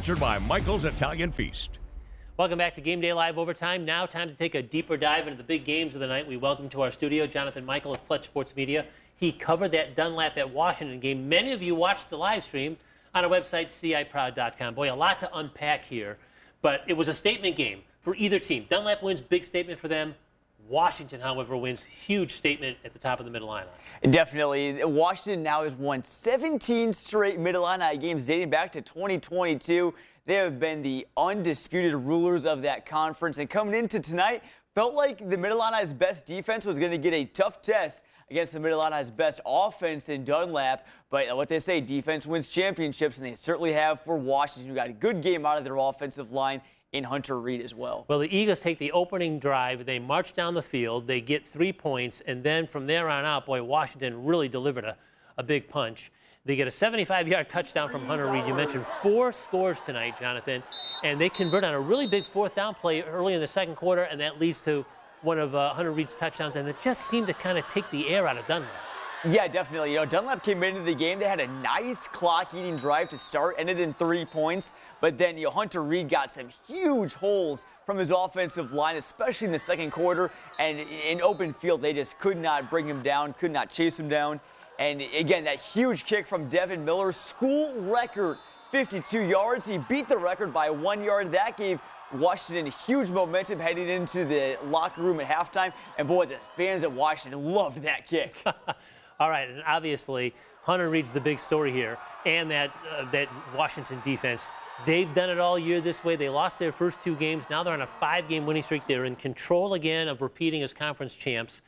Sponsored by Michael's Italian Feast. Welcome back to Game Day Live Overtime. Now time to take a deeper dive into the big games of the night. We welcome to our studio Jonathan Michael of Fletch Sports Media. He covered that Dunlap at Washington game. Many of you watched the live stream on our website, ciproud.com. Boy, a lot to unpack here, but it was a statement game for either team. Dunlap wins, big statement for them. Washington, however, wins, huge statement at the top of the Mid-Illini. Definitely. Washington now has won 17 straight Mid-Illini games dating back to 2022. They have been the undisputed rulers of that conference. And coming into tonight, felt like the Mid-Illini's best defense was going to get a tough test against the Mid-Illini's best offense in Dunlap. But what they say, defense wins championships, and they certainly have for Washington, who got a good game out of their offensive line in Hunter Reed as well. Well, the Eagles take the opening drive. They march down the field. They get 3 points. And then from there on out, boy, Washington really delivered a big punch. They get a 75-yard touchdown from Hunter Reed. You mentioned 4 scores tonight, Jonathan. And they convert on a really big fourth down play early in the second quarter, and that leads to one of Hunter Reed's touchdowns. And it just seemed to kind of take the air out of Dunlap. Yeah, definitely. You know, Dunlap came into the game. They had a nice clock-eating drive to start, ended in 3 points. But then, you know, Hunter Reed got some huge holes from his offensive line, especially in the second quarter. And in open field, they just could not bring him down, could not chase him down. And again, that huge kick from Devin Miller, school record, 52 yards. He beat the record by 1 yard. That gave Washington huge momentum heading into the locker room at halftime. And boy, the fans at Washington loved that kick. All right, and obviously, Hunter Reed's the big story here, and that Washington defense. They've done it all year this way. They lost their first 2 games. Now they're on a 5-game winning streak. They're in control again of repeating as conference champs.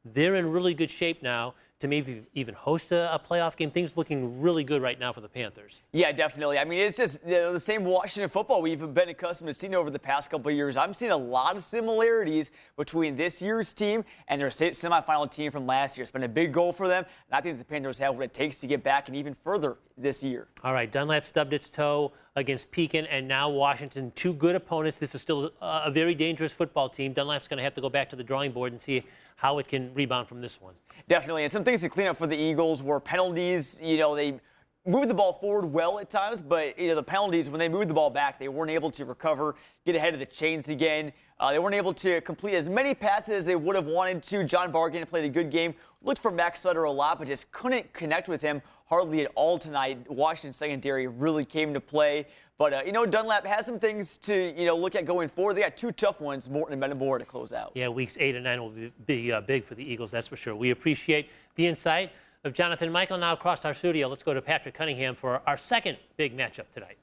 They're in really good shape now to maybe even host a playoff game. Things looking really good right now for the Panthers. Yeah, definitely. I mean, it's just the same Washington football we've been accustomed to seeing over the past couple of years. I'm seeing a lot of similarities between this year's team and their semifinal team from last year. It's been a big goal for them, and I think the Panthers have what it takes to get back and even further this year. All right, Dunlap stubbed its toe against Pekin, and now Washington, 2 good opponents. This is still a very dangerous football team. Dunlap's going to have to go back to the drawing board and see how it can rebound from this one. Definitely, and some things to clean up for the Eagles were penalties. You know, they moved the ball forward well at times, but, you know, the penalties, when they moved the ball back, they weren't able to recover, get ahead of the chains again. They weren't able to complete as many passes as they would have wanted to. John Bargan played a good game. Looked for Max Sutter a lot, but just couldn't connect with him hardly at all tonight. Washington secondary really came to play. But, you know, Dunlap has some things to, you know, look at going forward. They got 2 tough ones, Morton and Metamora, to close out. Yeah, weeks 8 and 9 will be big for the Eagles, that's for sure. We appreciate the insight of Jonathan Michael. Now across our studio, let's go to Patrick Cunningham for our second big matchup tonight.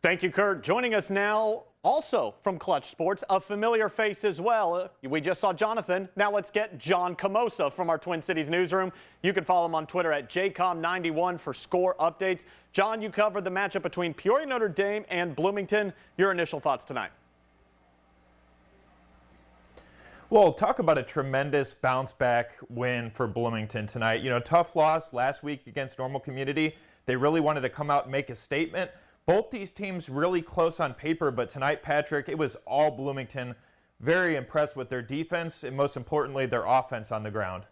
Thank you, Kurt. Joining us now, also from Clutch Sports, a familiar face as well. We just saw Jonathan. Now let's get John Camosa from our Twin Cities newsroom. You can follow him on Twitter at JCOM91 for score updates. John, you covered the matchup between Peoria Notre Dame and Bloomington. Your initial thoughts tonight? Well, talk about a tremendous bounce-back win for Bloomington tonight. You know, tough loss last week against Normal Community. They really wanted to come out and make a statement. Both these teams really close on paper, but tonight, Patrick, it was all Bloomington. Very impressed with their defense and, most importantly, their offense on the ground.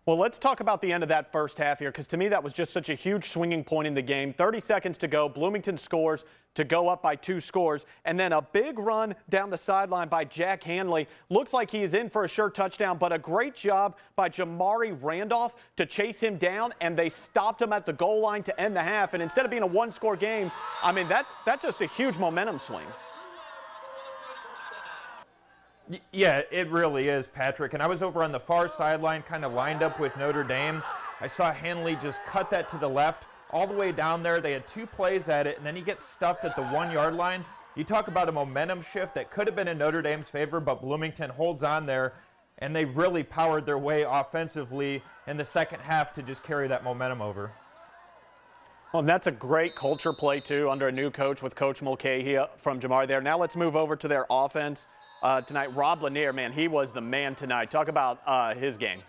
Well, let's talk about the end of that first half here, because to me that was just such a huge swinging point in the game. 30 seconds to go. Bloomington scores to go up by 2 scores. And then a big run down the sideline by Jack Hanley. Looks like he is in for a sure touchdown, but a great job by Jamari Randolph to chase him down, and they stopped him at the goal line to end the half. And instead of being a 1-score game, I mean, that's just a huge momentum swing. Yeah, it really is, Patrick. And I was over on the far sideline, kind of lined up with Notre Dame. I saw Hanley just cut that to the left all the way down there. They had 2 plays at it, and then he gets stuffed at the 1-yard line. You talk about a momentum shift that could have been in Notre Dame's favor, but Bloomington holds on there, and they really powered their way offensively in the second half to just carry that momentum over. Well, and that's a great culture play, too, under a new coach with Coach Mulcahy from Jamari there. Now let's move over to their offense. Tonight, Rob Lanier, man, he was the man tonight. Talk about his game.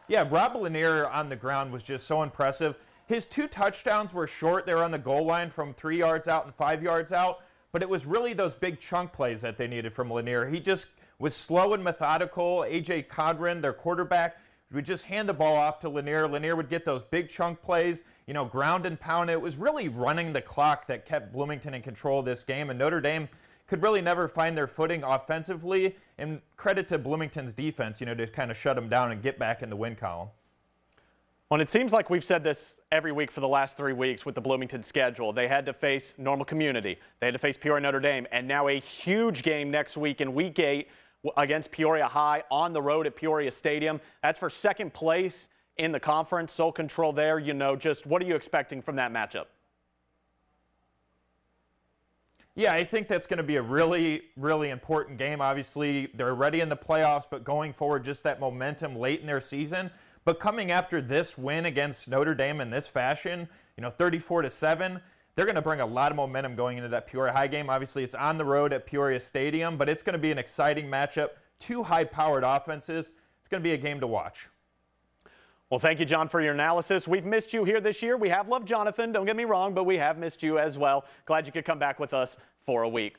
Yeah, Rob Lanier on the ground was just so impressive. His 2 touchdowns were short. They were on the goal line from 3 yards out and 5 yards out, but it was really those big chunk plays that they needed from Lanier. He just was slow and methodical. A.J. Codron, their quarterback, would just hand the ball off to Lanier. Lanier would get those big chunk plays, you know, ground and pound. It was really running the clock that kept Bloomington in control of this game, and Notre Dame could really never find their footing offensively, and credit to Bloomington's defense, you know, to kind of shut them down and get back in the win column. Well, it seems like we've said this every week for the last 3 weeks with the Bloomington schedule. They had to face Normal Community. They had to face Peoria Notre Dame, and now a huge game next week in Week 8 against Peoria High on the road at Peoria Stadium. That's for second place in the conference. Sole control there. You know, just what are you expecting from that matchup? Yeah, I think that's going to be a really, really important game. Obviously, they're already in the playoffs, but going forward, just that momentum late in their season. But coming after this win against Notre Dame in this fashion, you know, 34-7, they're going to bring a lot of momentum going into that Peoria High game. Obviously, it's on the road at Peoria Stadium, but it's going to be an exciting matchup. Two high-powered offenses. It's going to be a game to watch. Well, thank you, John, for your analysis. We've missed you here this year. We have loved Jonathan, don't get me wrong, but we have missed you as well. Glad you could come back with us for a week.